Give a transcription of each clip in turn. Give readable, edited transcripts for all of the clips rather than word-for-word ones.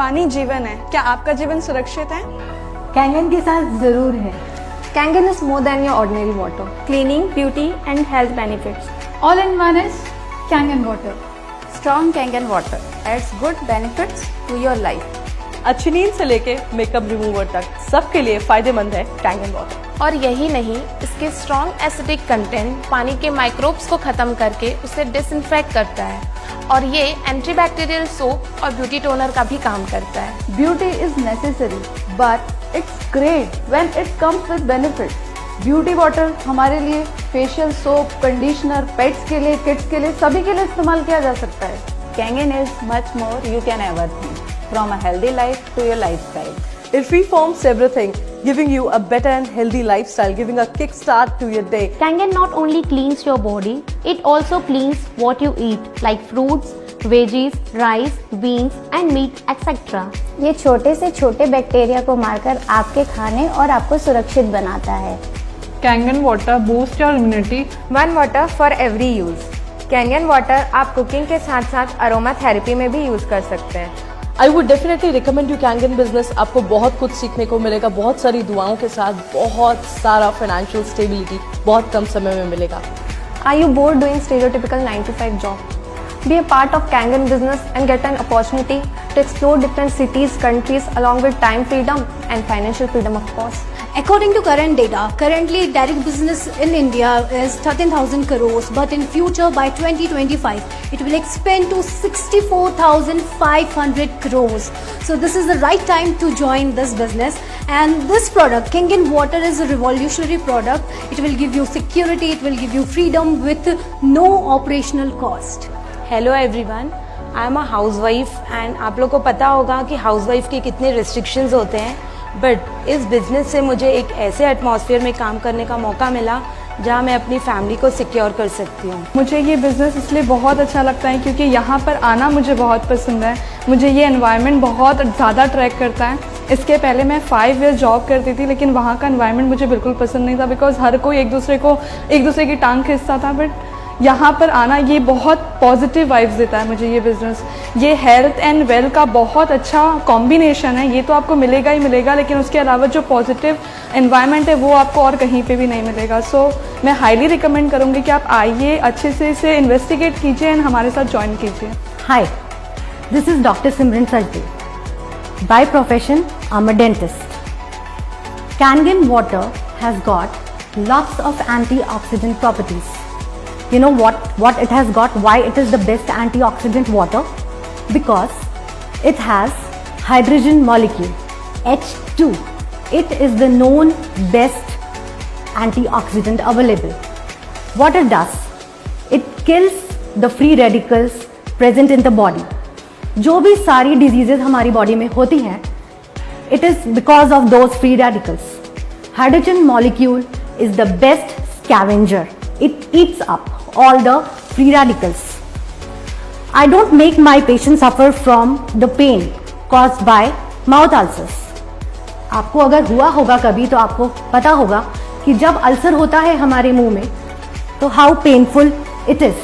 पानी जीवन है, क्या आपका जीवन सुरक्षित है? कैंगन के साथ जरूर है। Kangen is more than your ordinary water. Cleaning, beauty and health benefits. All in one is Kangen water. Strong Kangen water adds good benefits to your life. अच्छी नींद से लेके मेकअप रिमूवर तक सबके लिए फायदेमंद है कैंगन वाटर। और यही नहीं, इसके स्ट्रॉन्ग एसिडिक कंटेंट पानी के माइक्रोब्स को खत्म करके उसे डिसइंफेक्ट करता है और ये एंटीबैक्टीरियल सोप और ब्यूटी टोनर का भी काम करता है। Beauty is necessary, but it's great when it comes with benefits. Beauty water हमारे लिए फेशियल सोप, कंडीशनर, पेट्स के लिए, किड्स के लिए, सभी के लिए इस्तेमाल किया जा सकता है। Kangen is much more you can ever think, from a healthy life to your lifestyle. It reforms everything, giving you a better and healthy lifestyle, giving a kickstart to your day. Kangen not only cleans your body, it also cleans what you eat like fruits, veggies, rice, beans and meat etc. ये छोटे से छोटे bacteria को मारकर आपके खाने और आपको सुरक्षित बनाता है। Kangen water boosts your immunity. One water for every use. Kangen water आप कुकिंग के साथ साथ अरोमा थेरेपी में भी यूज कर सकते हैं। I would definitely recommend you Kangen business. आपको बहुत कुछ सीखने को मिलेगा, बहुत सारी दुआओं के साथ, बहुत सारा फाइनेंशियल स्टेबिलिटी बहुत कम समय में मिलेगा। Are you bored doing stereotypical 9 to 5 job? Be a part of Kangen business and get an opportunity to explore different cities, countries along with time freedom and financial freedom of course. According to current data, currently direct business in India is 13,000 crores, but in future by 2025, it will expand to 64,500 crores. So this is the right time to join this business. And this product, Kangen water, is a revolutionary product. It will give you security, it will give you freedom with no operational cost. Hello everyone, I am a housewife and आप लोग को पता होगा कि housewife के कितने restrictions होते हैं, बट इस बिज़नेस से मुझे एक ऐसे एटमॉस्फेयर में काम करने का मौका मिला जहां मैं अपनी फैमिली को सिक्योर कर सकती हूं। मुझे ये बिज़नेस इसलिए बहुत अच्छा लगता है क्योंकि यहाँ पर आना मुझे बहुत पसंद है। मुझे ये एनवायरनमेंट बहुत ज़्यादा अट्रैक्ट करता है। इसके पहले मैं 5 ईयर जॉब करती थी, लेकिन वहाँ का एनवायरनमेंट मुझे बिल्कुल पसंद नहीं था बिकॉज हर कोई एक दूसरे की टांग खींचता था। बट यहाँ पर आना ये बहुत पॉजिटिव वाइब्स देता है मुझे ये बिज़नेस। ये हेल्थ एंड वेल्थ का बहुत अच्छा कॉम्बिनेशन है। ये तो आपको मिलेगा ही मिलेगा, लेकिन उसके अलावा जो पॉजिटिव एनवायरनमेंट है वो आपको और कहीं पे भी नहीं मिलेगा। सो मैं हाईली रिकमेंड करूँगी कि आप आइए, अच्छे से इसे इन्वेस्टिगेट कीजिए एंड हमारे साथ ज्वाइन कीजिए। Hi, this is Dr. Simran Sarji. By profession, I'm a dentist. Kangen water has got lots of antioxidant properties. You know what it has got, why it is the best antioxidant water? Because it has hydrogen molecule H2. It is the known best antioxidant available. What it does, it kills the free radicals present in the body. जो भी सारी diseases हमारी body में होती हैं, it is because of those free radicals. Hydrogen molecule is the best scavenger. It eats up all the free radicals. I don't make my patients suffer from the pain caused by mouth ulcers. आपको अगर हुआ होगा कभी तो आपको पता होगा कि जब अल्सर होता है हमारे मुंह में तो how painful it is.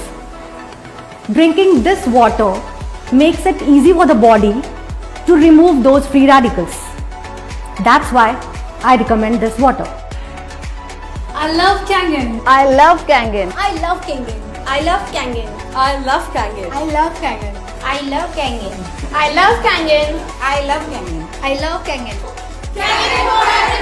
Drinking this water makes it easy for the body to remove those free radicals. That's why I recommend this water. I love Kangen. I love Kangen. I love Kangen. I love Kangen. I love Kangen. I love Kangen. I love Kangen. I love Kangen. I love Kangen. I love Kangen. Kangen water.